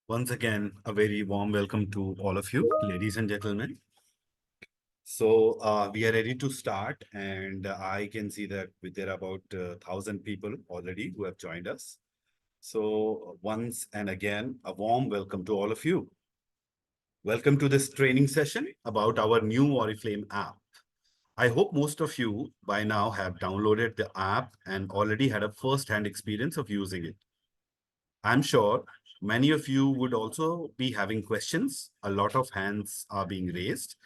Once again, a very warm welcome to all of you, ladies and gentlemen. So we are ready to start, and I can see that there are about 1,000 people already who have joined us. So once and again, a warm welcome to all of you. Welcome to this training session about our new Oriflame app. I hope most of you by now have downloaded the app and already had a first-hand experience of using it. I'm sure many of you would also be having questions. A lot of hands are being raised.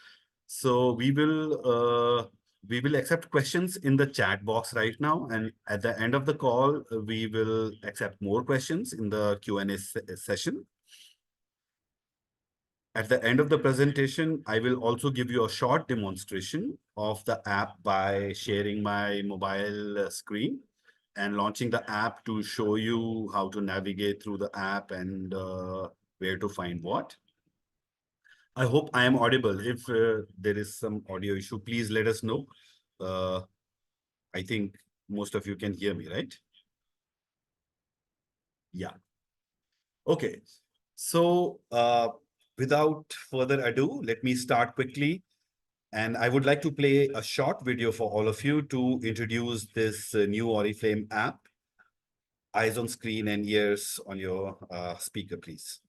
So we will accept questions in the chat box right now. And at the end of the call, we will accept more questions in the Q&A session. At the end of the presentation, I will also give you a short demonstration of the app by sharing my mobile screen and launching the app to show you how to navigate through the app and where to find what. I hope I am audible. If there is some audio issue, please let us know. Uh, I think most of you can hear me, right? Yeah. Okay. So without further ado, let me start quickly. And I would like to play a short video for all of you to introduce this new Oriflame app. Eyes on screen and ears on your speaker, please.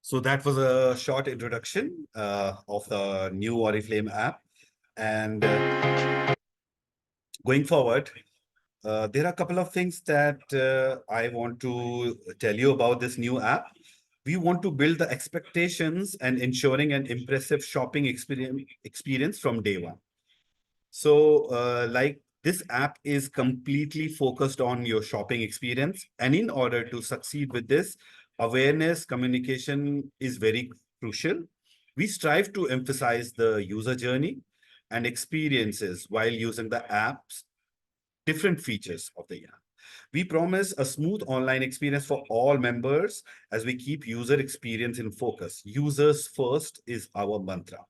So that was a short introduction of the new Oriflame app. And going forward, there are a couple of things that I want to tell you about this new app. We want to build the expectations and ensuring an impressive shopping experience from day one. So, like this app is completely focused on your shopping experience. And in order to succeed with this, awareness communication is very crucial. We strive to emphasize the user journey and experiences while using the app's different features of the app. We promise a smooth online experience for all members as we keep user experience in focus. Users first is our mantra.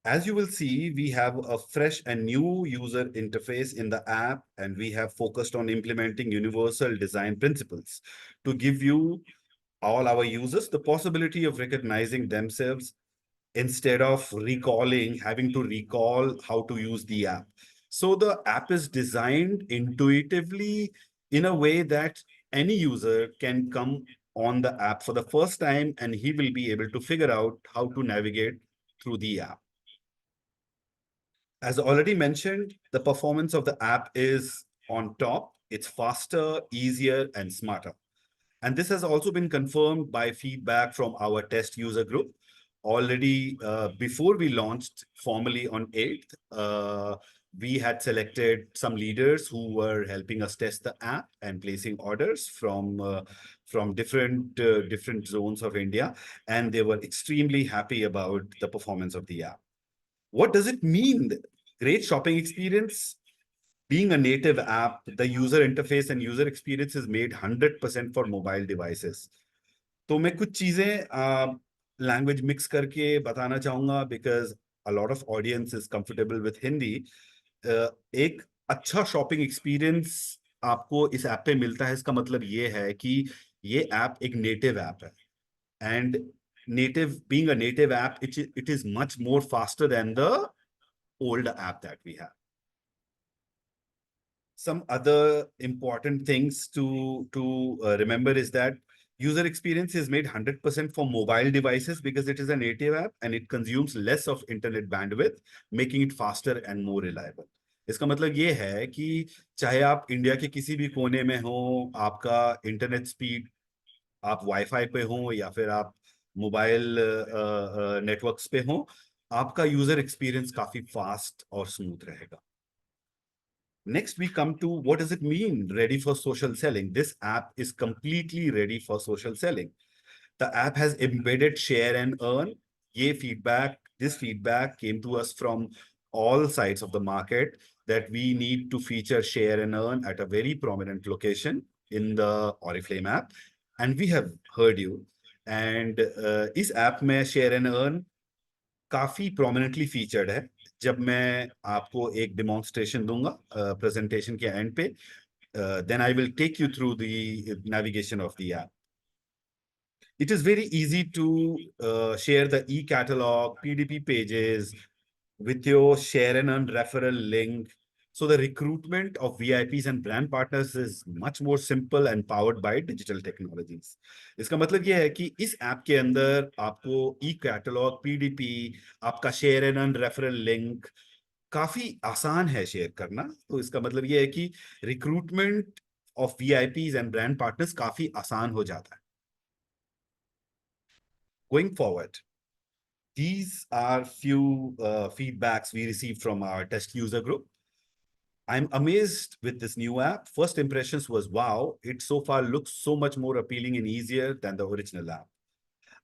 As you will see, we have a fresh and new user interface in the app, and we have focused on implementing universal design principles to give you, all our users, the possibility of recognizing themselves instead of having to recall how to use the app. So the app is designed intuitively in a way that any user can come on the app for the first time and he will be able to figure out how to navigate through the app. As already mentioned, the performance of the app is on top. It's faster, easier, and smarter. And this has also been confirmed by feedback from our test user group. Already, before we launched formally on 8th, we had selected some leaders who were helping us test the app and placing orders from different zones of India, and they were extremely happy about the performance of the app. What does it mean? Great shopping experience. Being a native app, the user interface and user experience is made 100% for mobile devices. तो मैं कुछ चीजें language mix करके बताना चाहूंगा because a lot of audience is comfortable with Hindi. एक अच्छा shopping experience आपको इस ऐप पे मिलता है, इसका मतलब ये है कि ये ऐप एक नेटिव ऐप है. And being a native app, it is much more faster than the old app that we have. Some other important things to remember is that User experience is made 100% for mobile devices because it is a native app and it consumes less of internet bandwidth, making it faster and more reliable. इसका मतलब ये है कि चाहे आप India के किसी भी कोने में हो, आपका इंटरनेट स्पीड, आप वाईफाई पे हो या फिर आप मोबाइल नेटवर्क्स पे हो, आपका यूजर एक्सपीरियंस काफी फास्ट और स्मूथ रहेगा. Next, we come to what does it mean ready for social selling? This app is completely ready for social selling. The app has embedded share and earn. This feedback came to us from all sides of the market that we need to feature share and earn at a very prominent location in the Oriflame app. And we have heard you. And इस app में share and earn काफी prominently featured है. जब मैं आपको एक demonstration दूंगा presentation के एंड पे, then I will take you through the navigation of the app. It is very easy to share the e-catalog, PDP pages with your share and earn referral link. So the recruitment of VIPs and brand partners is much more simple and powered by digital technologies. इसका मतलब ये है कि इस app के अंदर आपको e-catalog, PDP, आपका share and earn referral link काफी आसान है शेयर करना. तो इसका मतलब ये है कि recruitment of VIPs and brand partners काफी आसान हो जाता है. Going forward, these are few feedbacks we received from our test user group. I'm amazed with this new app. First impressions was, wow, it so far looks so much more appealing and easier than the original app.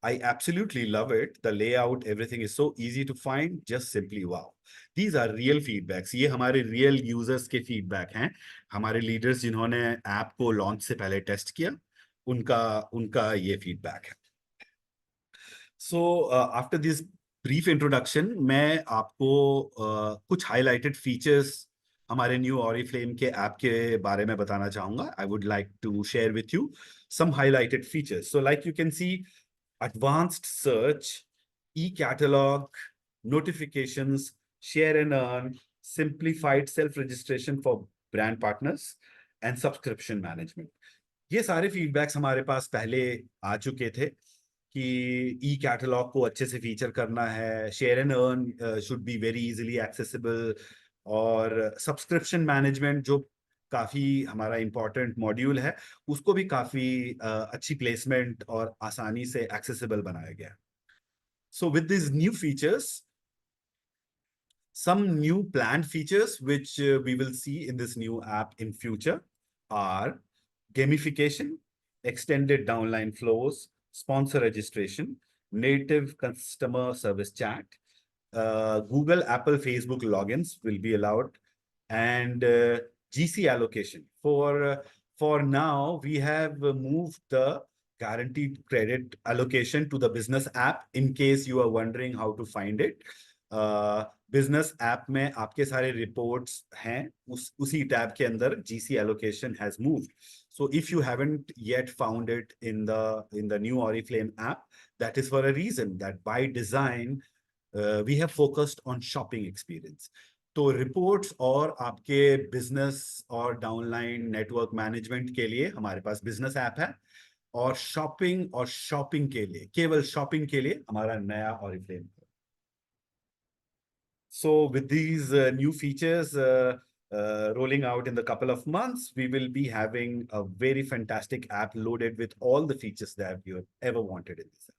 I absolutely love it. The layout, everything is so easy to find, just simply wow. These are real feedbacks. ये हमारे real users के feedback हैं. हमारे leaders जिन्होंने app को launch से पहले test किया, उनका ये feedback है. So after this brief introduction, मैं आपको कुछ highlighted features हमारे न्यू Oriflame के ऐप के बारे में बताना चाहूंगा. I would like to share with you some highlighted features. So like you can see, advanced search, e-catalog, notifications, share and earn, simplified self-registration for brand partners, and subscription management. ये सारे feedbacks हमारे पास पहले आ चुके थे कि ई catalogue को अच्छे से फीचर करना है, share and earn should be very easily accessible, और सब्सक्रिप्शन मैनेजमेंट जो काफी हमारा इंपॉर्टेंट मॉड्यूल है, उसको भी काफी अच्छी प्लेसमेंट और आसानी से एक्सेसिबल बनाया गया. So with this new features, some new planned features which we will see in this new app in future are gamification, extended downline flows, sponsor registration, native customer service chat, Google, Apple, Facebook logins will be allowed, and GC allocation. For now, we have moved the guaranteed credit allocation to the business app in case you are wondering how to find it. Business app में आपके सारे reports हैं, उसी tab के अंदर GC allocation has moved. So if you haven't yet found it in the new Oriflame app, that is for a reason, that by design we have focused on shopping experience. तो reports और आपके business और downline network management के लिए हमारे पास business app है, और shopping के लिए, केवल शॉपिंग के लिए हमारा नया Oriflame. So with these new features rolling out in the couple of months, we will be having a very fantastic app loaded with all the features that you have ever wanted in this app.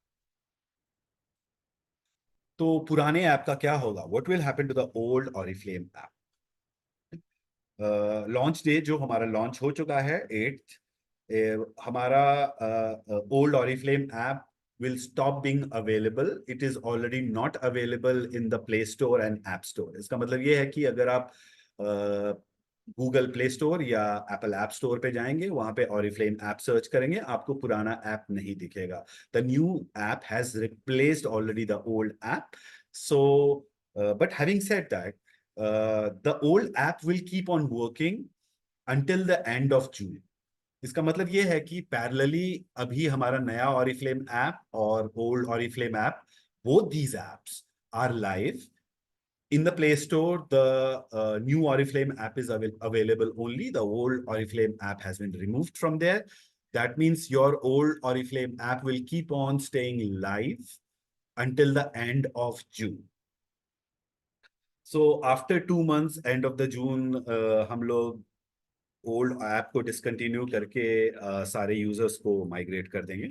तो पुराने app का क्या होगा? What will happen to the old Oriflame app? Launch day जो हमारा launch हो चुका है 8th, हमारा old Oriflame app will stop being available. It is already not available in the Play Store and App Store. इसका मतलब ये है कि अगर आप गूगल प्ले स्टोर या एप्पल ऐप स्टोर पे जाएंगे, वहां पे Oriflame ऐप सर्च करेंगे, आपको पुराना ऐप नहीं दिखेगा. The new app has replaced already the old app. So but having said that, the old app will keep on working until the end of June. इसका मतलब ये है कि पैरेलली अभी हमारा नया Oriflame ऐप और old Oriflame app, both these apps are live in the Play Store. The new Oriflame app is available only. The old Oriflame app has been removed from there. That means your old Oriflame app will keep on staying live until the end of June. So after 2 months, end of the June, हम लोग old app को discontinue करके सारे users को migrate कर देंगे।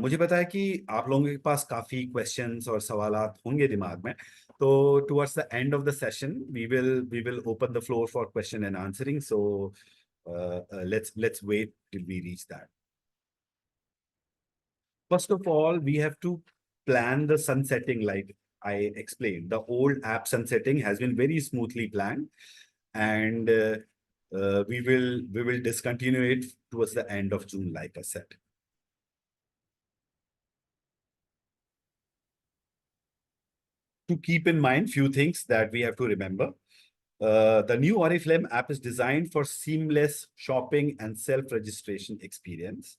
मुझे पता है कि आप लोगों के पास काफी क्वेश्चंस और सवालात होंगे दिमाग में, तो towards the end of the session we will open the floor for question and answering, so let's wait till we reach that. First of all, we have to plan the sunsetting like I explained. The old app sunsetting has been very smoothly planned, and we will discontinue it towards the end of June, like I said. To keep in mind few things that we have to remember. The new Oriflame app is designed for seamless shopping and self-registration experience.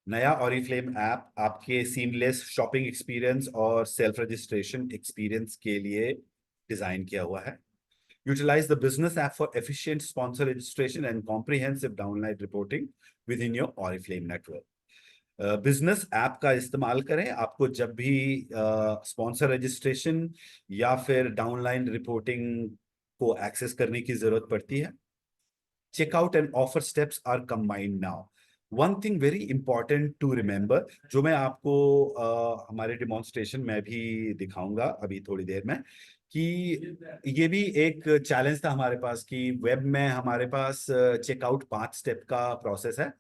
नया Oriflame app आपके seamless shopping experience और self registration experience के लिए design किया हुआ है. Utilize the business app for efficient sponsor registration and comprehensive downline reporting within your Oriflame network. Business app का इस्तेमाल करें. आपको जब भी स्पॉन्सर रजिस्ट्रेशन या फिर डाउनलाइन रिपोर्टिंग को एक्सेस करने की जरूरत पड़ती है. Checkout and offer steps are combined now. One thing very important to remember, जो मैं आपको हमारे डिमॉन्स्ट्रेशन में भी दिखाऊंगा अभी थोड़ी देर में, कि ये भी एक चैलेंज था हमारे पास कि वेब में हमारे पास चेकआउट 5 स्टेप का प्रोसेस है,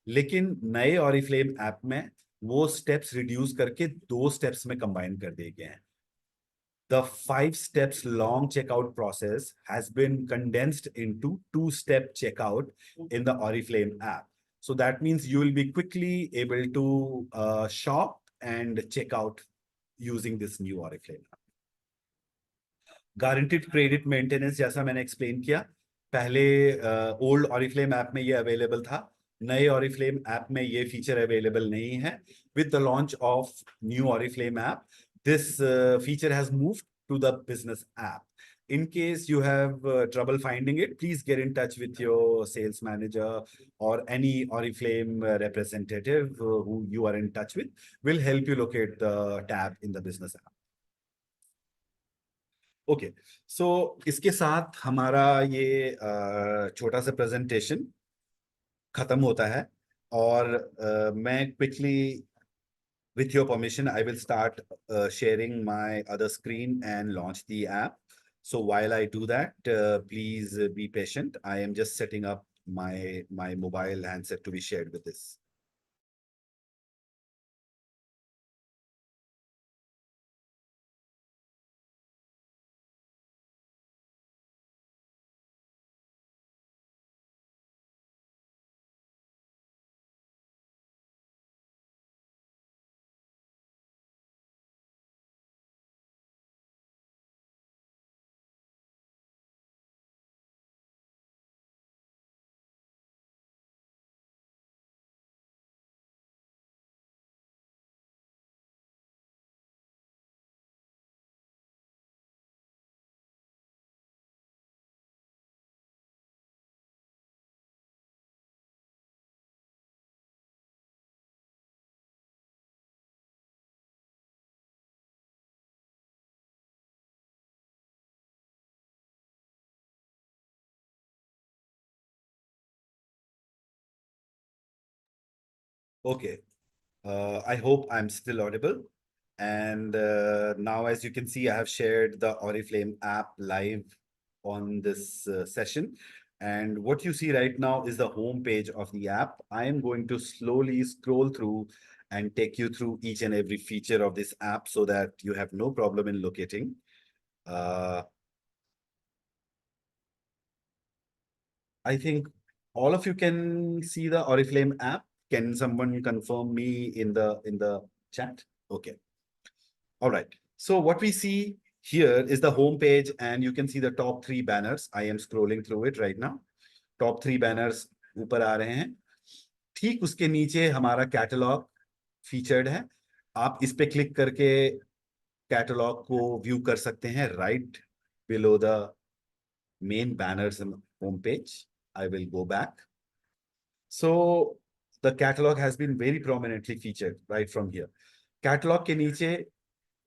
लेकिन नए Oriflame ऐप में वो स्टेप्स रिड्यूस करके 2 स्टेप्स में कंबाइन कर दिए गए हैं. The 5 steps long checkout process has been condensed into 2-step checkout in the Oriflame app. So that means you will be quickly able to shop and check out using this new Oriflame app. Guaranteed credit maintenance, जैसा मैंने explain किया, पहले old Oriflame app में ये available था, नए Oriflame app में ये feature available नहीं है. With the launch of new Oriflame app, this feature has moved to the business app. In case you have trouble finding it, please get in touch with your sales manager or any Oriflame representative who you are in touch with. Will help you locate the tab in the business app. Okay, so इसके साथ हमारा ये छोटा सा presentation खत्म होता है, और मैं quickly, with your permission, I will start sharing my other screen and launch the app. So while I do that, please be patient. I am just setting up my mobile handset to be shared with this. Okay, I hope I'm still audible. And now, as you can see, I have shared the Oriflame app live on this session. And what you see right now is the home page of the app. I am going to slowly scroll through and take you through each and every feature of this app so that you have no problem in locating. I think all of you can see the Oriflame app. Can someone confirm me in the chat? Okay. All right. So what we see here is the home page, and you can see the top 3 banners. I am scrolling through it right now. Top 3 banners ऊपर आ रहे हैं. ठीक उसके नीचे हमारा catalogue featured है. आप इस पे क्लिक करके कैटलॉग को व्यू कर सकते हैं right below the main banners in home page. I will go back. So the catalog has been very prominently featured right from here. Catalog ke niche,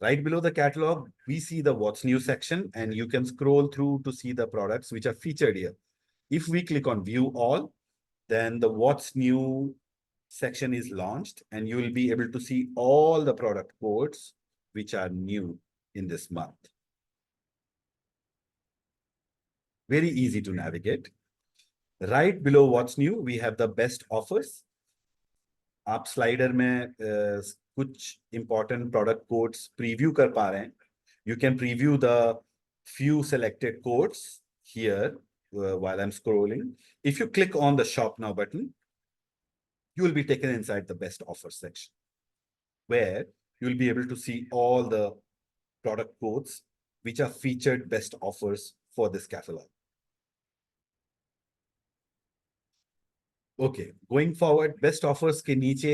right below the catalog, we see the what's new section, and you can scroll through to see the products which are featured here. If we click on view all, then the what's new section is launched, and you will be able to see all the product codes which are new in this month. Very easy to navigate. Right below what's new, we have the best offers. आप slider में कुछ important product codes preview कर पा रहे हैं. You can preview the few selected codes here while I'm scrolling. If you click on the shop now button, you will be taken inside the best offers section, where you'll be able to see all the product codes which are featured best offers for this catalog. Okay, going forward, best offers के नीचे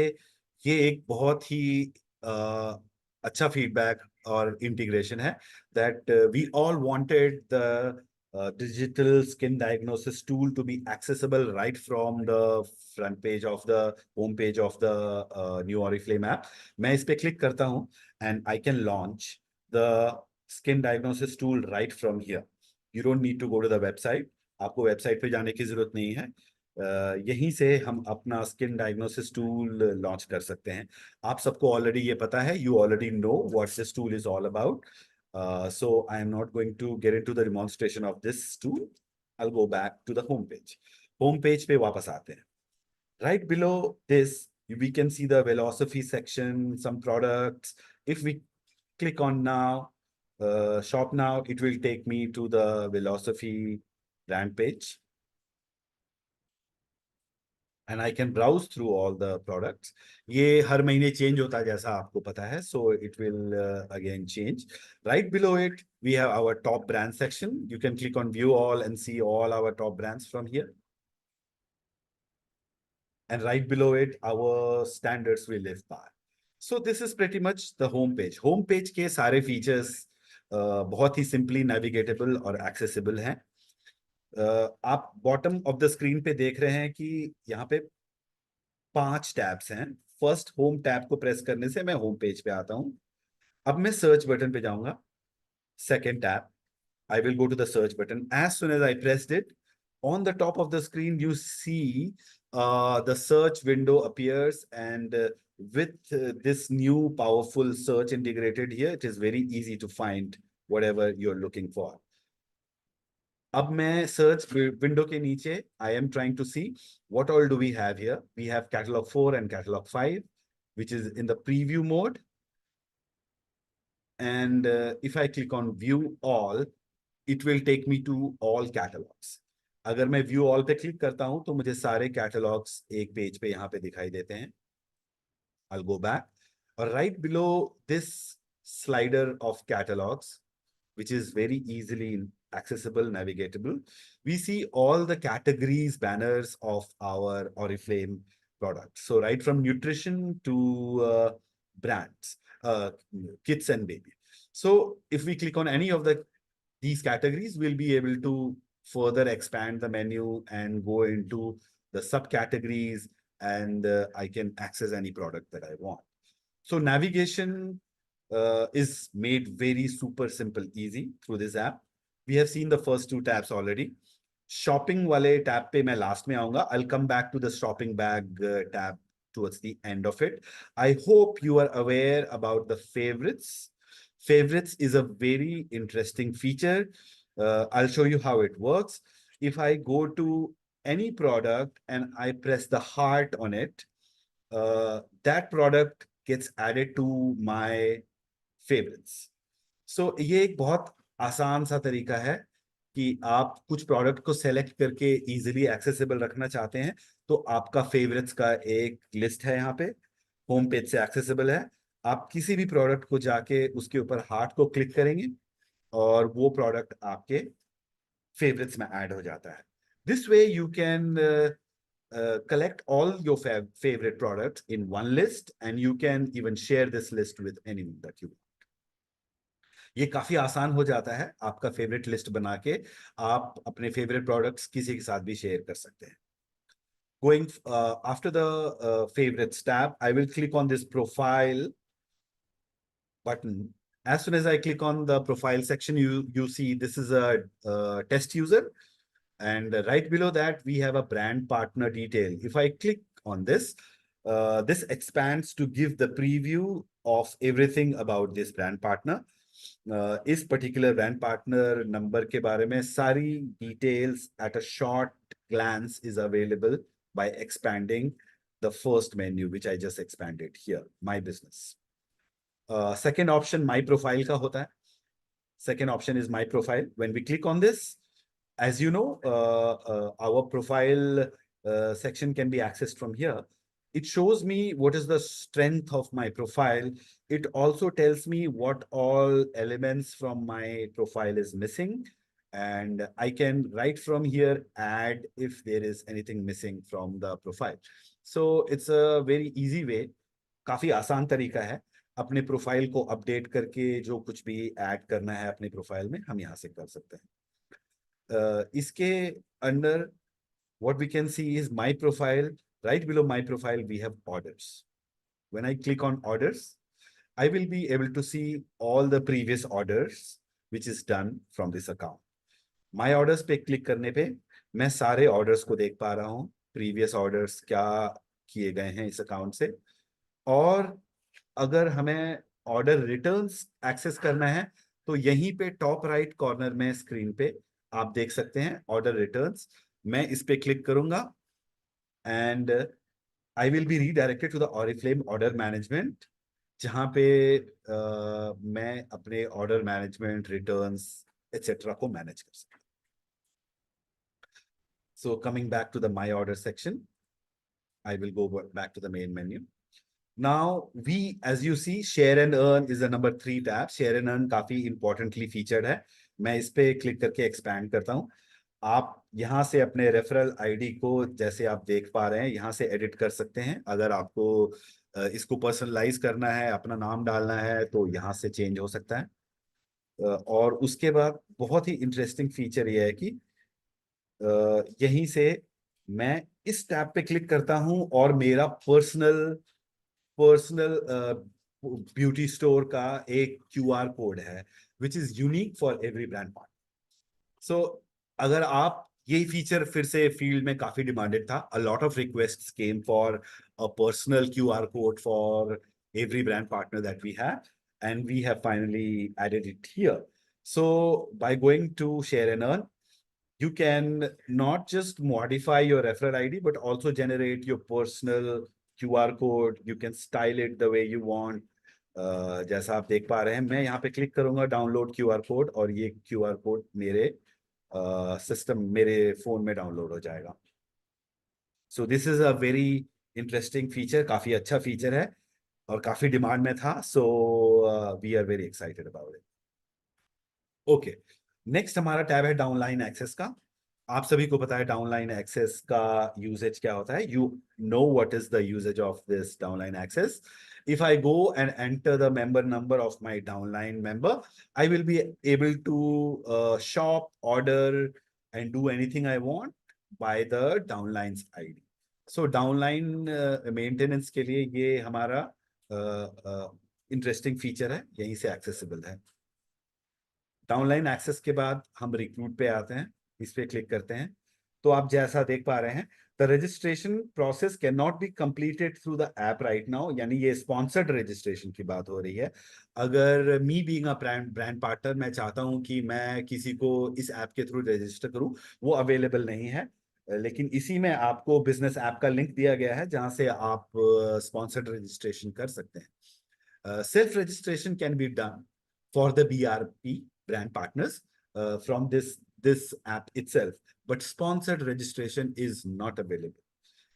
ये एक बहुत ही अच्छा feedback और integration है that we all wanted the digital skin diagnosis tool to be accessible right from the front page of the home page of the new Oriflame app. मैं इस पे क्लिक करता हूँ and I can launch the skin diagnosis tool right from here. You don't need to go to the website. आपको website पे जाने की जरूरत नहीं है. यहीं से हम अपना स्किन डायग्नोसिस टूल लॉन्च कर सकते हैं. आप सबको ऑलरेडी ये पता है, you already know what this tool is all about. So I am not going to get into the demonstration of this tool. I will go back to the home page. Home page पे वापस आते हैं. Right below this we can see the philosophy section, some products. If we click on now, shop now, it will take me to the philosophy brand page. And I can browse through all the products. ये हर महीने change होता है जैसा आपको पता है, so it will again change. Right below it, we have our top brand section. You can click on view all and see all our top brands from here. And right below it, our standards we live by. So this is pretty much the home page. Home page के सारे features बहुत ही simply navigatable और accessible हैं. आप bottom of the screen पे देख रहे हैं कि यहाँ पे 5 टैब्स हैं. फर्स्ट होम टैब को प्रेस करने से मैं होम पेज पे आता हूं. अब मैं सर्च बटन पे जाऊंगा. Second tab, I will go to the search button. As soon as I pressed it, on the top of the screen, you see the search window appears, and with this new powerful search integrated here, it is very easy to find whatever you're looking for. अब मैं search window के नीचे I am trying to see what all do we have here. We have catalog 4 and catalog 5, which is in the preview mode. And if I click on view all, it will take me to all catalogs. अगर मैं view all पे click करता हूं तो मुझे सारे catalogs एक page पे यहाँ पे दिखाई देते हैं. I'll go back. Or right below this slider of catalogs, which is very easily accessible, navigatable, we see all the categories banners of our Oriflame products. So right from nutrition to brands, kids and baby. So if we click on any of these categories, we'll be able to further expand the menu and go into the subcategories, and I can access any product that I want. So navigation is made very super simple, easy through this app. We have seen the first 2 tabs already. Shopping wale tab pe main last mein aunga. I'll come back to the shopping bag tab towards the end of it. I hope you are aware about the favorites. Favorites is a very interesting feature. I'll show you how it works. If I go to any product and I press the heart on it, that product gets added to my favorites. So ये एक बहुत आसान सा तरीका है कि आप कुछ प्रोडक्ट को सेलेक्ट करके इजीली एक्सेसिबल रखना चाहते हैं, तो आपका फेवरेट्स का एक लिस्ट है यहाँ पे, होम पेज से एक्सेसिबल है. आप किसी भी प्रोडक्ट को जाके उसके ऊपर हार्ट को क्लिक करेंगे और वो प्रोडक्ट आपके फेवरेट्स में ऐड हो जाता है. This way you can collect all your favorite products in one list, and you can even share this list with anyone that you want. ये काफी आसान हो जाता है. आपका फेवरेट लिस्ट बना के आप अपने फेवरेट प्रोडक्ट्स किसी के साथ भी शेयर कर सकते हैं. Going after the favorites tab, I will click on this profile button. As soon as I click on the profile section, you see this is a test user, and right below that we have a brand partner detail. If I click on this, this expands to give the preview of everything about this brand partner. इस particular brand partner number के बारे में सारी details at a short glance is available by expanding the first menu, which I just expanded here, my business. Second option, my profile का होता है. Second option is my profile. When we click on this, as you know, our profile section can be accessed from here. It shows me what is the strength of my profile. It also tells me what all elements from my profile is missing. And I can right from here add if there is anything missing from the profile. So it's a very easy way. काफी आसान तरीका है अपने profile को update करके जो कुछ भी ऐड करना है अपने प्रोफाइल में हम यहाँ से कर सकते हैं. इसके under what we can see is my profile. Right below my profile we have orders. When I click on orders, I will be able to see all the previous orders which is done from this account. My orders पे click करने पे मैं सारे orders को देख पा रहा हूँ, प्रीवियस ऑर्डर्स क्या किए गए हैं इस अकाउंट से. और अगर हमें ऑर्डर रिटर्न्स एक्सेस करना है तो यहीं पे टॉप राइट कॉर्नर में स्क्रीन पे आप देख सकते हैं ऑर्डर रिटर्न्स. मैं इस पे क्लिक करूंगा and I will be redirected to the Oriflame order management, जहां पे मैं अपने ऑर्डर मैनेजमेंट रिटर्न्स एटसेट्रा को मैनेज कर सकता हूं. So coming back to the my order section, I will go back to the main menu. Now we, as you see, share and earn is the number 3 tab. Share and earn काफी importantly featured है. मैं इस पे click करके expand करता हूँ. आप यहाँ से अपने रेफरल आईडी को, जैसे आप देख पा रहे हैं, यहाँ से एडिट कर सकते हैं. अगर आपको इसको पर्सनलाइज करना है, अपना नाम डालना है, तो यहाँ से चेंज हो सकता है. और उसके बाद बहुत ही इंटरेस्टिंग फीचर ये है कि यहीं से मैं इस टैब पे क्लिक करता हूँ और मेरा पर्सनल ब्यूटी स्टोर का एक QR कोड है which is unique for every brand partner. So अगर आप, यही फीचर फिर से फील्ड में काफी डिमांडेड था. A lot of requests came for a personal QR code for every brand partner that we have, and we have finally added it here. So by going to share and earn, you can not just modify your referral ID, but also generate your personal QR code. You can style it the way you want. जैसा आप देख पा रहे हैं, मैं यहाँ पे click करूंगा डाउनलोड QR कोड, और ये QR कोड मेरे सिस्टम, मेरे फोन में डाउनलोड हो जाएगा. So this is a very interesting feature. काफी अच्छा फीचर है और काफी डिमांड में था. So we are very excited about it. Okay, next हमारा टैब है डाउनलाइन एक्सेस का. आप सभी को पता है डाउनलाइन एक्सेस का यूजेज क्या होता है. You know what is the usage of this downline access. If I go and enter the member number of my downline member, I will be able to shop, order, and do anything I want by the downline's ID. So downline maintenance के लिए ये हमारा interesting feature है, यहीं से accessible है. Downline access के बाद हम रिक्रूट पे आते हैं, इस पे क्लिक करते हैं. तो आप जैसा देख पा रहे हैं, the registration process can not be completed through the app right now. यानी ये स्पॉन्सर्ड रजिस्ट्रेशन की बात हो रही है. अगर me being a brand partner, मैं चाहता हूं कि मैं किसी को इस ऐप के थ्रू रजिस्टर करूं, वो अवेलेबल नहीं है. लेकिन इसी में आपको बिजनेस ऐप का लिंक दिया गया है, जहां से आप स्पॉन्सर्ड रजिस्ट्रेशन कर सकते हैं. Self registration can be done for the BRP brand partners from this app itself, but sponsored registration is not available.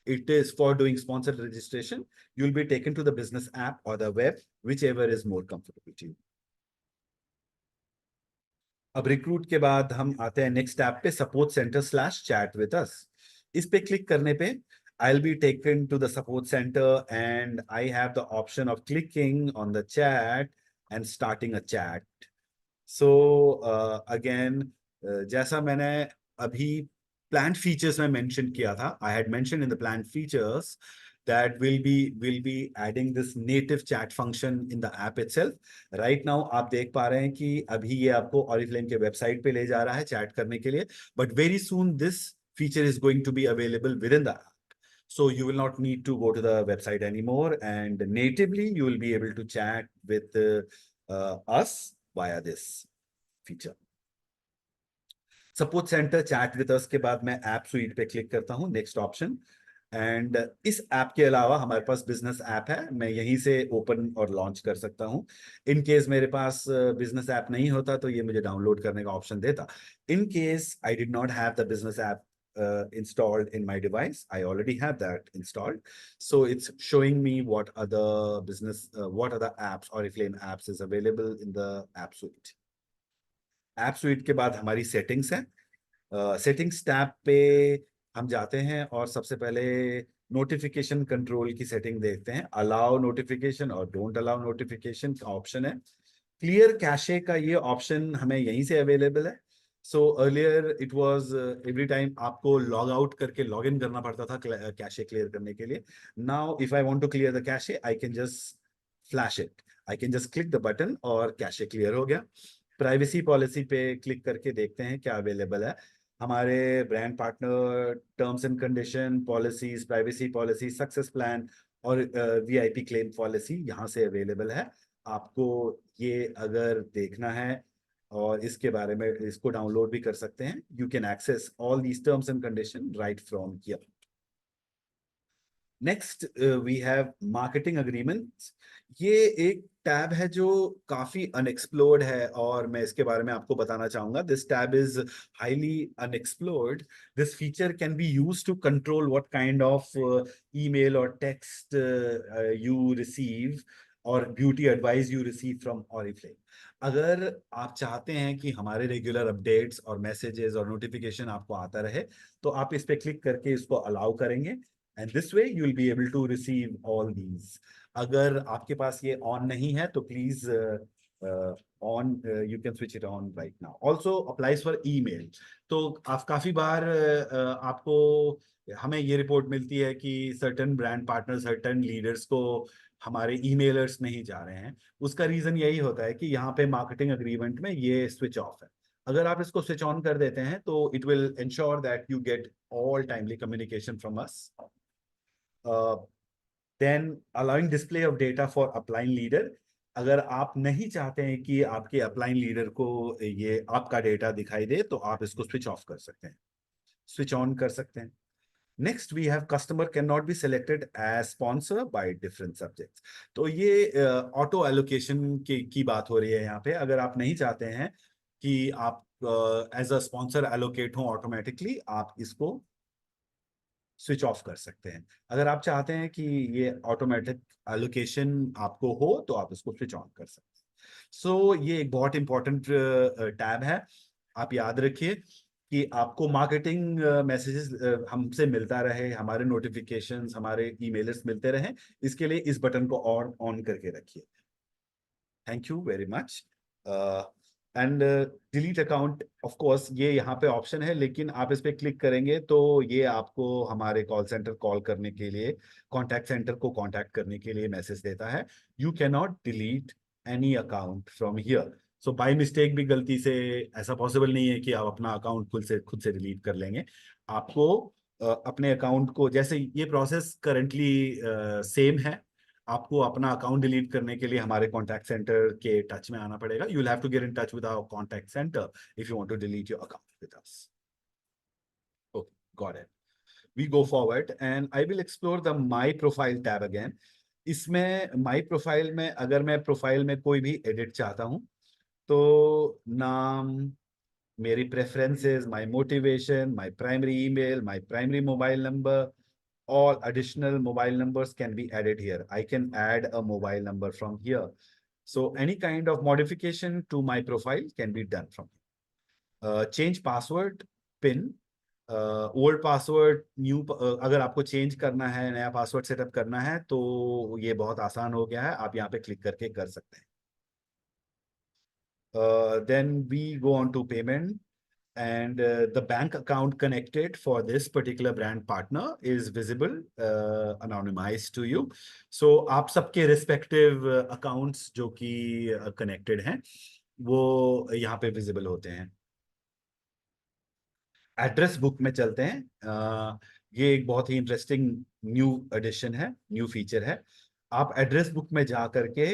It is for doing sponsored registration, you'll be taken to the business app or the web, whichever is more comfortable to you. अब recruit के बाद हम आते हैं next app पे, support centre slash chat with us. इस पे click करने पे I'll be taken to the support center and I have the option of clicking on the chat and starting a chat. So again, जैसा मैंने अभी planned features में mention किया था. I had mentioned in the planned features that we'll be adding this native chat function in the app itself. Right now आप देख पा रहे हैं कि अभी ये आपको Oriflame के वेबसाइट पे ले जा रहा है चैट करने के लिए, but very soon this feature is going to be available within the app. So you will not need to go to the website anymore, and natively you will be able to chat with us via this feature. Support centre chat with us के बाद मैं app sweet पे click करता हूँ, next option. And इस app के अलावा हमारे पास बिजनेस ऐप है, मैं यहीं से ओपन और लॉन्च कर सकता हूँ. इन केस मेरे पास बिजनेस ऐप नहीं होता तो ये मुझे डाउनलोड करने का ऑप्शन देता. In case I did not have the business app installed in my device, I already have that installed, so it's showing me what other apps, Oriflame apps is available in the app suite. App sweet के बाद हमारी settings है. Settings tab पे हम जाते हैं और सबसे पहले नोटिफिकेशन कंट्रोल की सेटिंग देखते हैं. अलाउ नोटिफिकेशन और डोंट अलाउ नोटिफिकेशन का ऑप्शन है. क्लियर कैशे का ये ऑप्शन हमें यहीं से अवेलेबल है. So earlier it was every time आपको लॉग आउट करके लॉग इन करना पड़ता था कैशे क्लियर करने के लिए. Now if I want to clear the cache I can just flash it, I can just click the button और cache clear हो गया. प्राइवेसी पॉलिसी पे क्लिक करके देखते हैं क्या अवेलेबल है. हमारे brand partner terms and condition policies, privacy policy, success plan और वीआईपी क्लेम पॉलिसी यहाँ से अवेलेबल है. आपको ये अगर देखना है और इसके बारे में इसको डाउनलोड भी कर सकते हैं. You can access all these terms and condition right from here. Next we have marketing agreements. ये एक टैब है जो काफी अनएक्सप्लोर्ड है और मैं इसके बारे में आपको बताना चाहूंगा. This tab is highly unexplored. This feature can be used to control what kind of email और टेक्स्ट यू रिसीव और beauty advice you receive from Oriflame. अगर आप चाहते हैं कि हमारे रेगुलर अपडेट्स और मैसेजेस और नोटिफिकेशन आपको आता रहे तो आप इस पे क्लिक करके इसको अलाउ करेंगे, and this way you will be able to receive all these. अगर आपके पास ये ऑन नहीं है तो please on you can switch it on right now. Also applies for email. तो आप काफी बार आपको हमें ये रिपोर्ट मिलती है कि certain brand partner, certain leaders को हमारे ईमेलर्स नहीं जा रहे हैं. उसका रीजन यही होता है कि यहाँ पे मार्केटिंग अग्रीमेंट में ये स्विच ऑफ है. अगर आप इसको स्विच ऑन कर देते हैं तो it will ensure that you get all timely communication from us. Then allowing display of data for upline leader. अगर आप नहीं चाहते हैं कि आपके अपलाइन लीडर को ये आपका डेटा दिखाई दे तो आप इसको स्विच ऑफ कर सकते हैं, स्विच ऑन कर सकते हैं. Next we have customer can not be selected as sponsor by different subjects. तो ये ऑटो एलोकेशन की बात हो रही है यहाँ पे. अगर आप नहीं चाहते हैं कि आप एज अ स्पॉन्सर एलोकेट हो ऑटोमेटिकली, आप इसको स्विच ऑफ कर सकते हैं. अगर आप चाहते हैं कि ये ऑटोमेटिक एलोकेशन आपको हो तो आप इसको स्विच ऑन कर सकते हैं. सो ये एक बहुत इंपॉर्टेंट टैब है. आप याद रखिए कि आपको मार्केटिंग मैसेजेस हमसे मिलता रहे, हमारे नोटिफिकेशंस, हमारे ईमेल्स मिलते रहे, इसके लिए इस बटन को और ऑन करके रखिए. Thank you very much. And delete account, of course ये यहाँ पे ऑप्शन है, लेकिन आप इस पे क्लिक करेंगे तो ये आपको हमारे कॉल सेंटर कॉल करने के लिए, कॉन्टैक्ट सेंटर को कॉन्टैक्ट करने के लिए मैसेज देता है. You can not delete any account from here. So by mistake भी गलती से ऐसा पॉसिबल नहीं है कि आप अपना अकाउंट खुद से डिलीट कर लेंगे. आपको अपने अकाउंट को, जैसे ये प्रोसेस करेंटली सेम है, आपको अपना अकाउंट डिलीट करने के लिए हमारे कॉन्टैक्ट सेंटर के टच में आना पड़ेगा. You will have to get in touch with our contact center if you want to delete your account with us. Okay, got it. We go forward and I will explore the my profile tab again. इसमें my profile में अगर मैं profile में कोई भी edit चाहता हूँ तो नाम, मेरी preferences, my motivation, my primary email, my primary mobile number, all additional mobile numbers can be added here. I can add a mobile number from here. So any kind of modification to my profile can be done from here. Change password, pin, old password, new, अगर आपको change करना है, नया password setup करना है तो ये बहुत आसान हो गया है, आप यहाँ पे क्लिक करके कर सकते हैं. Then we go on to payment. and the bank account connected for this particular brand partner is visible, anonymized to you. So आप सबके respective accounts जो कि connected हैं वो यहाँ पे visible होते हैं। एड्रेस बुक में चलते हैं। ये एक बहुत ही इंटरेस्टिंग न्यू एडिशन है, न्यू फीचर है। आप एड्रेस बुक में जा करके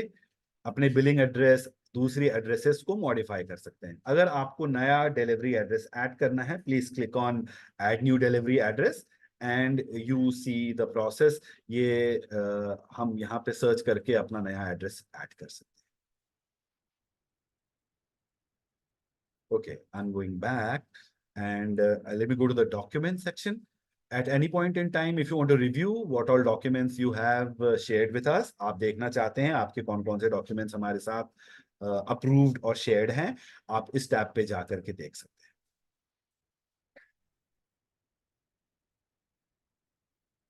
अपने बिलिंग एड्रेस, दूसरी एड्रेसेस को मॉडिफाई कर सकते हैं। अगर आपको नया डिलीवरी एड्रेस ऐड करना है, please click on add new delivery address and you see the process. ये हम यहाँ पे सर्च करके अपना नया एड्रेस ऐड कर सकते हैं। Okay, I'm going back and let me go to the document section. At any point in time, if you want to review what all documents you have shared with us, आप देखना चाहते हैं आपके कौन कौन से documents हमारे साथ approved और shared हैं, आप इस टैब पे जा करके देख सकते हैं।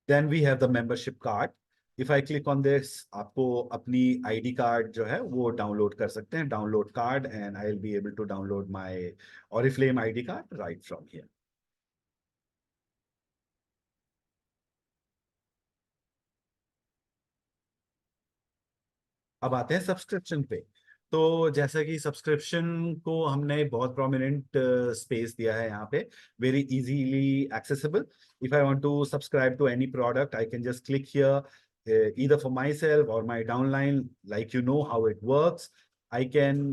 Then we have the membership card. If I click on this, आपको अपनी ID कार्ड जो है वो डाउनलोड कर सकते हैं, download card, and I'll be able to download my Oriflame ID card right from here. अब आते हैं सब्सक्रिप्शन पे। तो जैसा कि सब्सक्रिप्शन को हमने बहुत प्रोमिनेंट स्पेस दिया है यहाँ पे, very easily accessible. If I want to subscribe to any product, I can just click here, either for myself or my downline, like you know how it works. I can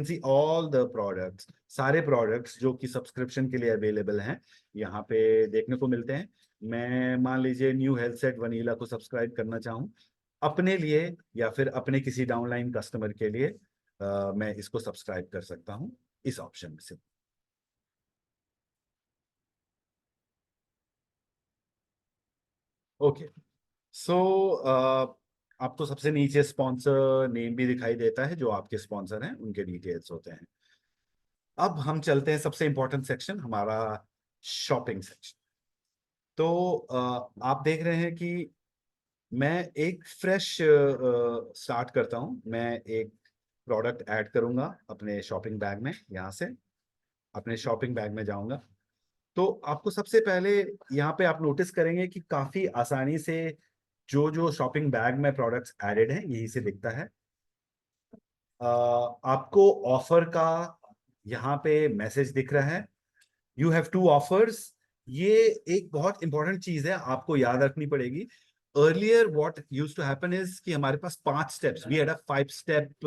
see all the products, सारे products जो कि subscription के लिए available हैं यहाँ पे देखने को मिलते हैं। मैं मान लीजिए न्यू हेल्थ सेट वनीला को सब्सक्राइब करना चाहूँ अपने लिए या फिर अपने किसी डाउनलाइन कस्टमर के लिए, मैं इसको सब्सक्राइब कर सकता हूं इस ऑप्शन में से। ओके, सो आपको सबसे नीचे स्पॉन्सर नेम भी दिखाई देता है, जो आपके स्पॉन्सर हैं उनके डिटेल्स होते हैं। अब हम चलते हैं सबसे इंपॉर्टेंट सेक्शन, हमारा शॉपिंग सेक्शन। तो आप देख रहे हैं कि मैं एक फ्रेश स्टार्ट करता हूं। मैं एक प्रोडक्ट ऐड करूंगा अपने शॉपिंग बैग में। यहाँ से अपने शॉपिंग बैग में जाऊंगा तो आपको सबसे पहले यहाँ पे आप नोटिस करेंगे कि काफी आसानी से जो जो शॉपिंग बैग में प्रोडक्ट्स एडेड हैं यहीं से दिखता है। आपको ऑफर का यहाँ पे मैसेज दिख रहा है, यू हैव टू ऑफर्स। ये एक बहुत इंपॉर्टेंट चीज है, आपको याद रखनी पड़ेगी। earlier what used to happen is कि हमारे पास 5 steps, we had a 5 step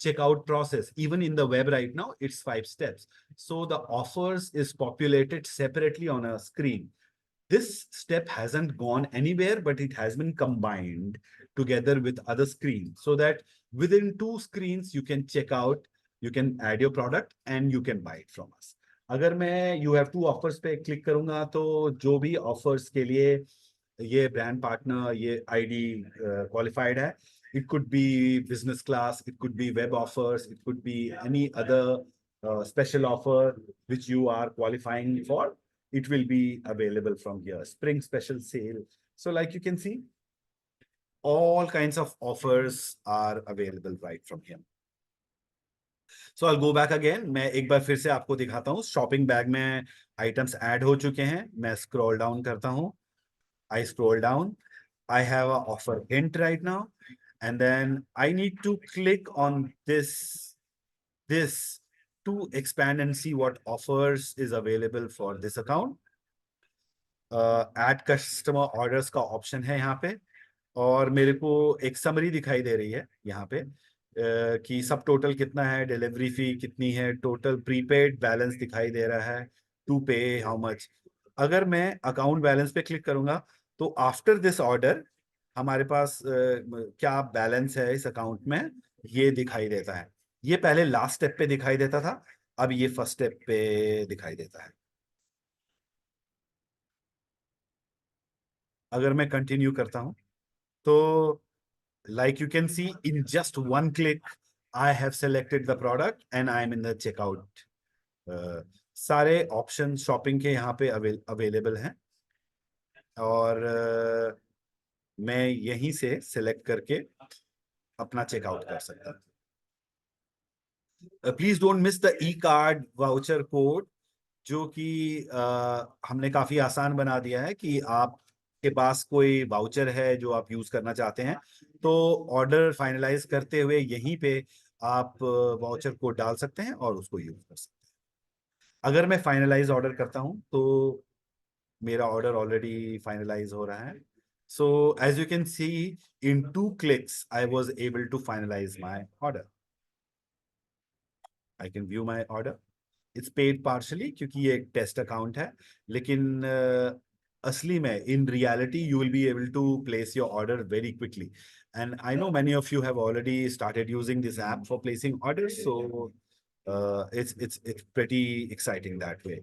checkout process. Even in the web right now it's 5 steps, so the offers is populated separately on a screen. This step hasn't gone anywhere, but it has been combined together with other screens so that within 2 screens you can check out, you can add your product and you can buy it from us. अगर मैं you have to offers पे click करूंगा तो जो भी offers के लिए ये ब्रांड पार्टनर, ये आईडी क्वालिफाइड है, it could be business class, it could be web offers, it could be any other special offer which you are qualifying for. It will be available from here. Spring special sale. So like you can see, all kinds of offers are available right from here. So I'll go back again. मैं एक बार फिर से आपको दिखाता हूँ। Shopping bag में items add हो चुके हैं। मैं स्क्रॉल डाउन करता हूँ। I scroll down. I have a offer hint right now, and then I need to click on this to expand and see what offers is available for this account. Add customer orders का option है यहाँ पे, और मेरे को एक summary दिखाई दे रही है यहाँ पे कि सब टोटल कितना है, डिलीवरी फी कितनी है, टोटल प्रीपेड बैलेंस दिखाई दे रहा है, टू पे हाउ मच। अगर मैं अकाउंट बैलेंस पे क्लिक करूंगा तो आफ्टर दिस ऑर्डर हमारे पास क्या बैलेंस है इस अकाउंट में ये दिखाई देता है। ये पहले लास्ट स्टेप पे दिखाई देता था, अब ये फर्स्ट स्टेप पे दिखाई देता है। अगर मैं कंटिन्यू करता हूं तो like you can see, in just one click I have selected the product and I am in the checkout. सारे ऑप्शन शॉपिंग के यहाँ पे अवेलेबल हैं, और मैं यहीं से सिलेक्ट करके अपना चेकआउट कर सकता हूँ। Please don't miss the E card voucher code, जो कि हमने काफी आसान बना दिया है कि आपके पास कोई वाउचर है जो आप यूज करना चाहते हैं, तो ऑर्डर फाइनलाइज करते हुए यहीं पे आप वाउचर कोड डाल सकते हैं और उसको यूज कर सकते हैं। अगर मैं फाइनलाइज ऑर्डर करता हूं तो मेरा ऑर्डर ऑलरेडी फाइनलाइज हो रहा है। So as you can see, in 2 clicks I was able to finalize my order. I can view my order. It's paid partially क्योंकि ये एक टेस्ट अकाउंट है, लेकिन असली में in reality you will be able to place your order very quickly. And I know many of you have already started using this app for placing orders, so it's pretty exciting that way.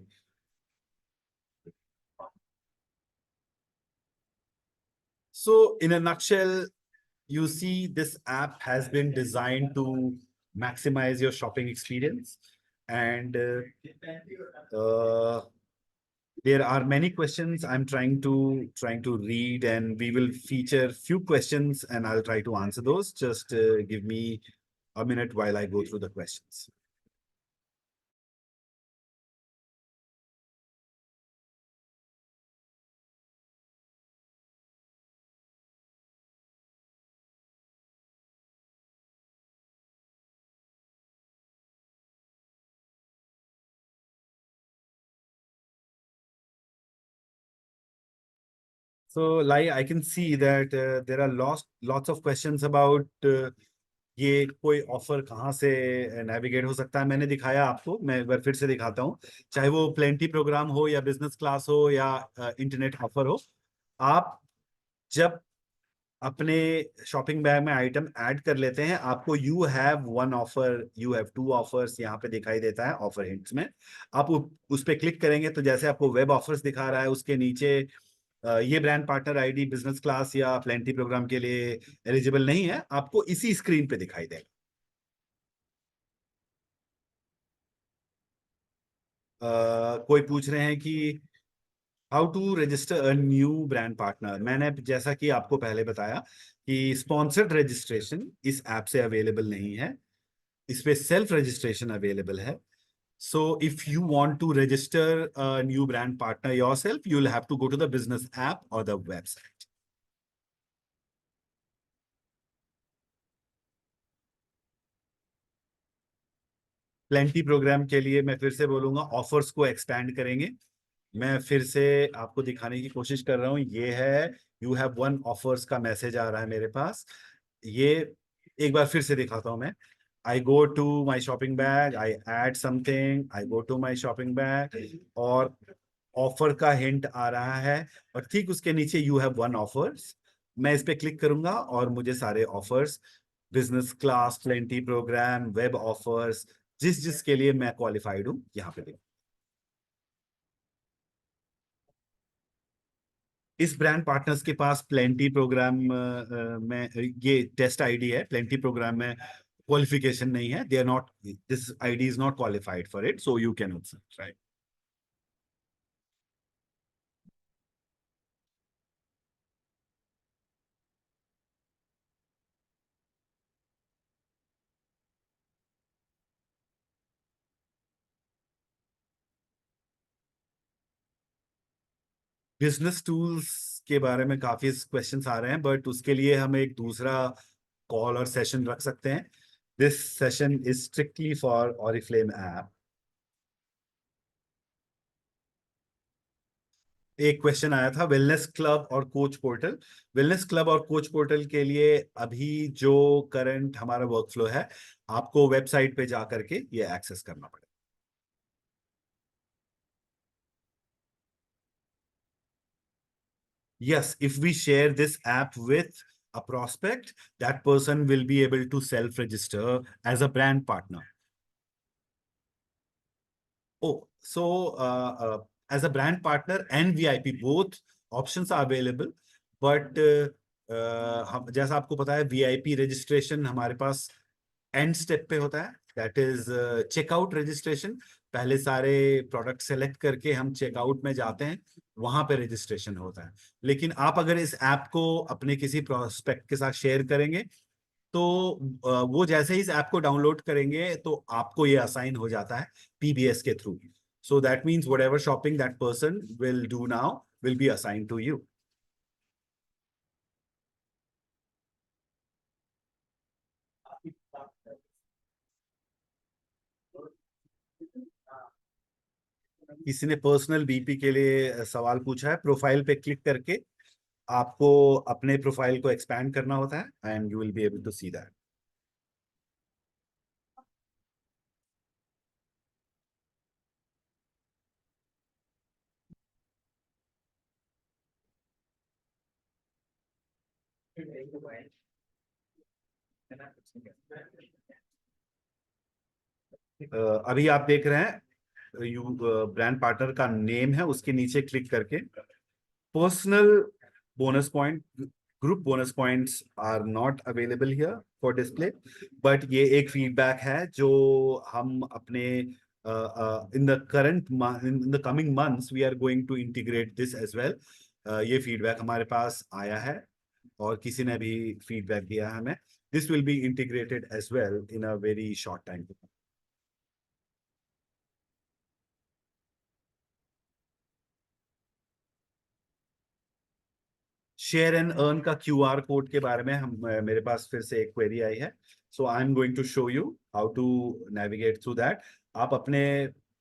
So in a nutshell, you see this app has been designed to maximize your shopping experience, and there are many questions I'm trying to read, and we will feature few questions and I'll try to answer those. Just give me a minute while I go through the questions. So, like, I can see that there are lots of questions about ये कोई offer कहाँ से navigate हो सकता है। मैंने दिखाया आपको, मैं एक बार फिर से दिखाता हूँ। चाहे वो प्लेंटी प्रोग्राम हो या बिजनेस क्लास हो या इंटरनेट ऑफर हो, आप जब अपने शॉपिंग बैग में आइटम ऐड कर लेते हैं, आपको you have 1 offer, you have 2 offers यहाँ पे दिखाई देता है ऑफर हिंट्स में। आप उस पर क्लिक करेंगे तो जैसे आपको वेब ऑफर्स दिखा रहा है, उसके नीचे ये brand partner ID business class या प्लेंटी प्रोग्राम के लिए एलिजिबल नहीं है, आपको इसी स्क्रीन पे दिखाई देगा। कोई पूछ रहे हैं कि how to register a new brand partner. मैंने जैसा कि आपको पहले बताया कि स्पॉन्सर्ड रजिस्ट्रेशन इस ऐप से अवेलेबल नहीं है, इस पे सेल्फ रजिस्ट्रेशन अवेलेबल है। So if you want to register a new brand partner yourself, you'll have to go to the business app or the website. Plenty program के लिए मैं फिर से बोलूंगा, ऑफर्स को एक्सपैंड करेंगे। मैं फिर से आपको दिखाने की कोशिश कर रहा हूँ। ये है, यू हैव 1 ऑफर्स का मैसेज आ रहा है मेरे पास। ये एक बार फिर से दिखाता हूँ मैं। I go to my shopping bag, I add something, I go to my shopping bag, और ऑफर का हिंट आ रहा है, और ठीक उसके नीचे यू हैव 1 ऑफर्स। मैं इस पे क्लिक करूंगा और मुझे सारे offers, business class, plenty program, web offers, जिस जिसके लिए मैं क्वालिफाइड हूँ, यहाँ पे देखो। इस ब्रांड पार्टनर्स के पास प्लेंटी प्रोग्राम में ये टेस्ट आईडी है, प्लेंटी प्रोग्राम में क्वालिफिकेशन नहीं है, they are not, this ID is not qualified for it, so you can also try. Business tools के बारे में काफी क्वेश्चंस आ रहे हैं, बट उसके लिए हम एक दूसरा कॉल और सेशन रख सकते हैं। This session is strictly for Oriflame app. एक क्वेश्चन आया था वेलनेस क्लब और कोच पोर्टल। वेलनेस क्लब और कोच पोर्टल के लिए अभी जो करंट हमारा वर्कफ्लो है, आपको वेबसाइट पे जा करके ये एक्सेस करना पड़ेगा। Yes, if we share this app with a prospect, that person will be able to self-register as a brand partner. Oh, so as a brand partner and VIP, both options are available. But हम जैसा आपको पता है, VIP registration हमारे पास and step पे होता है, that is checkout registration. पहले सारे प्रोडक्ट सेलेक्ट करके हम चेकआउट में जाते हैं, वहां पे रजिस्ट्रेशन होता है। लेकिन आप अगर इस ऐप को अपने किसी प्रोस्पेक्ट के साथ शेयर करेंगे, तो वो जैसे ही इस ऐप को डाउनलोड करेंगे तो आपको ये असाइन हो जाता है पीबीएस के through. So that means whatever shopping that person will do now will be assign to you. किसी ने पर्सनल बीपी के लिए सवाल पूछा है. प्रोफाइल पे क्लिक करके आपको अपने प्रोफाइल को एक्सपैंड करना होता है and you will be able to see that. अभी आप देख रहे हैं यू ब्रांड पार्टनर का नेम है, उसके नीचे क्लिक करके personal bonus point, group bonus points are not available here for display. But ये एक फीडबैक है जो हम अपने in the current in the coming months we are going to integrate this as well. ये फीडबैक हमारे पास आया है और किसी ने भी फीडबैक दिया है हमें. This will be integrated as well in a very short time. Share and earn का क्यूआर कोड के बारे में मेरे पास फिर से एक क्वेरी आई है. So I am going to show you how to navigate through that. आप अपने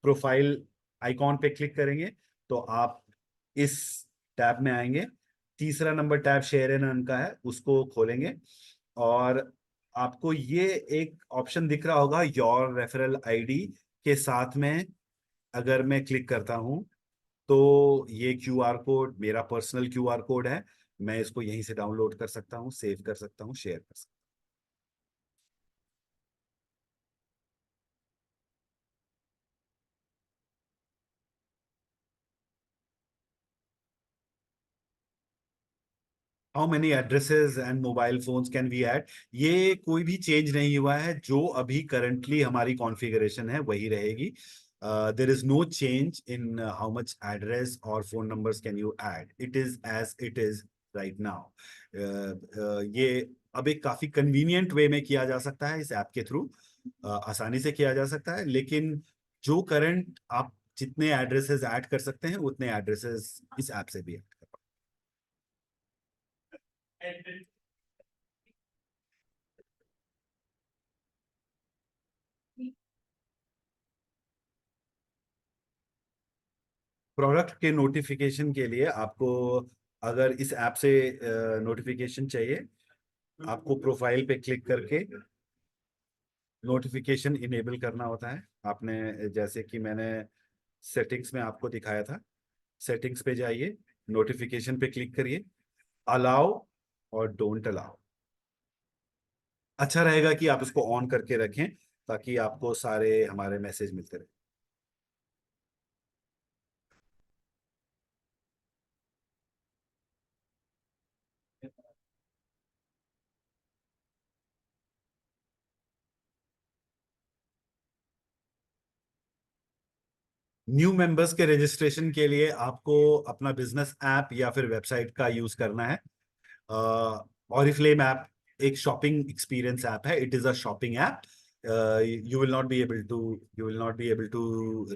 प्रोफाइल आइकॉन पे क्लिक करेंगे तो आप इस टैब में आएंगे. तीसरा number tab share and earn का है, उसको खोलेंगे और आपको ये एक ऑप्शन दिख रहा होगा योर रेफरल आईडी के साथ में. अगर मैं क्लिक करता हूं तो ये क्यूआर कोड मेरा पर्सनल क्यूआर कोड है. मैं इसको यहीं से डाउनलोड कर सकता हूँ, सेव कर सकता हूँ, शेयर कर सकता हूँ. How many addresses and mobile phones can we add. ये कोई भी चेंज नहीं हुआ है. जो अभी करंटली हमारी कॉन्फ़िगरेशन है वही रहेगी. There is no change in how much address और phone numbers can you add. It is as it is right now. ये अब एक काफी कन्वीनियंट वे में किया जा सकता है इस ऐप के थ्रू. आसानी से किया जा सकता है, लेकिन जो करंट आप जितने एड्रेसेस ऐड कर सकते हैं उतने एड्रेसेस इस ऐप से भी ऐड कर. प्रोडक्ट के नोटिफिकेशन के लिए आपको, अगर इस ऐप से नोटिफिकेशन चाहिए, आपको प्रोफाइल पे क्लिक करके नोटिफिकेशन इनेबल करना होता है. आपने जैसे कि मैंने सेटिंग्स में आपको दिखाया था, सेटिंग्स पे जाइए, नोटिफिकेशन पे क्लिक करिए, अलाउ और डोंट अलाउ. अच्छा रहेगा कि आप इसको ऑन करके रखें ताकि आपको सारे हमारे मैसेज मिलते रहे. न्यू मेंबर्स के रजिस्ट्रेशन के लिए आपको अपना बिजनेस ऐप या फिर वेबसाइट का यूज करना है. ऑरिफ्लेम ऐप एक शॉपिंग एक्सपीरियंस ऐप है. It is a shopping app. You will not be able to you will not be able to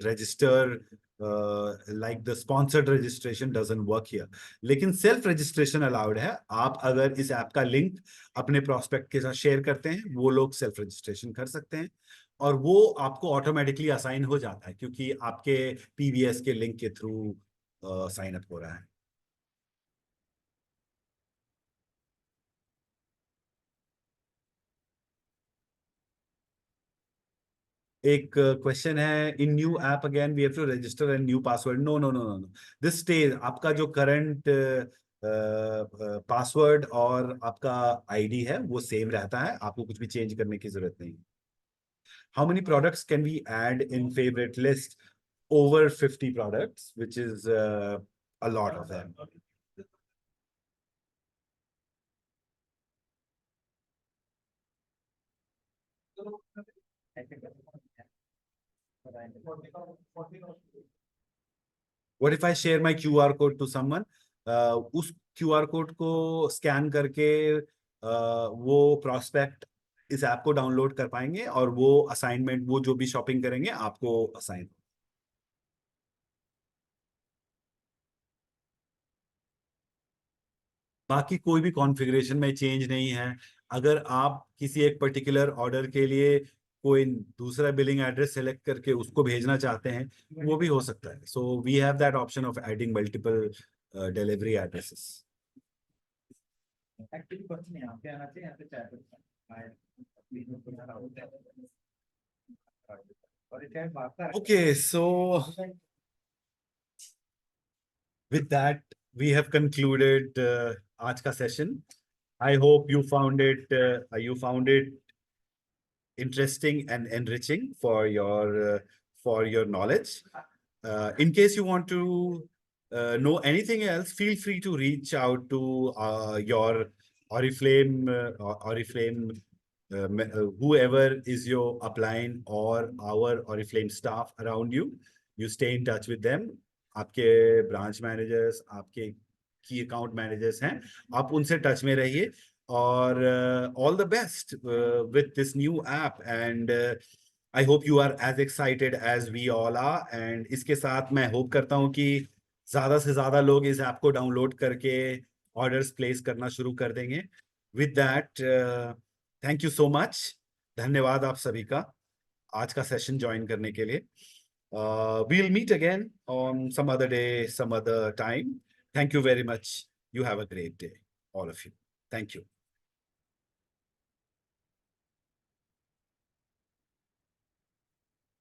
register like the sponsored registration doesn't work here. लेकिन self registration allowed है. आप अगर इस app का link अपने prospect के साथ share करते हैं, वो लोग सेल्फ रजिस्ट्रेशन कर सकते हैं और वो आपको ऑटोमेटिकली असाइन हो जाता है क्योंकि आपके पीबीएस के लिंक के थ्रू साइन अप हो रहा है. एक क्वेश्चन है, in new app again we have to register and new password. No no no no no. This stage. आपका जो करंट पासवर्ड और आपका आईडी है वो सेम रहता है. आपको कुछ भी चेंज करने की जरूरत नहीं. How many products can we add in favourite list. over 50 products, which is a lot of them. What if I share my QR code to someone? उस QR कोड को स्कैन करके वो प्रॉस्पेक्ट इस app को download कर पाएंगे और वो असाइनमेंट, वो जो भी शॉपिंग करेंगे आपको असाइन। बाकी कोई भी कॉन्फ़िगरेशन में चेंज नहीं है। अगर आप किसी एक पर्टिकुलर ऑर्डर के लिए कोई दूसरा बिलिंग एड्रेस सेलेक्ट करके उसको भेजना चाहते हैं, वो भी हो सकता है। So we have that option of adding multiple delivery addresses. Actually person यहाँ पे आना चाहिए, यहाँ पे चाय Okay, so with that, we have concluded आज का session. I hope you found it interesting and enriching for your knowledge. In case you want to know anything else, feel free to reach out to your Oriflame, whoever is your upline or our Oriflame staff around you. You stay in touch with them. आपके branch managers, आपके की account managers हैं, आप उनसे touch में रहिए। और all the best with this new app, and I hope you are as excited as we all are। and इसके साथ मैं होप करता हूँ कि ज़्यादा से ज़्यादा लोग इस ऐप को डाउनलोड करके ऑर्डर्स प्लेस करना शुरू कर देंगे। With that, thank you so much. धन्यवाद आप सभी का आज का सेशन ज्वाइन करने के लिए। We'll meet again on some other day, some other time. Thank you very much. You have a great day, all of you. Thank you.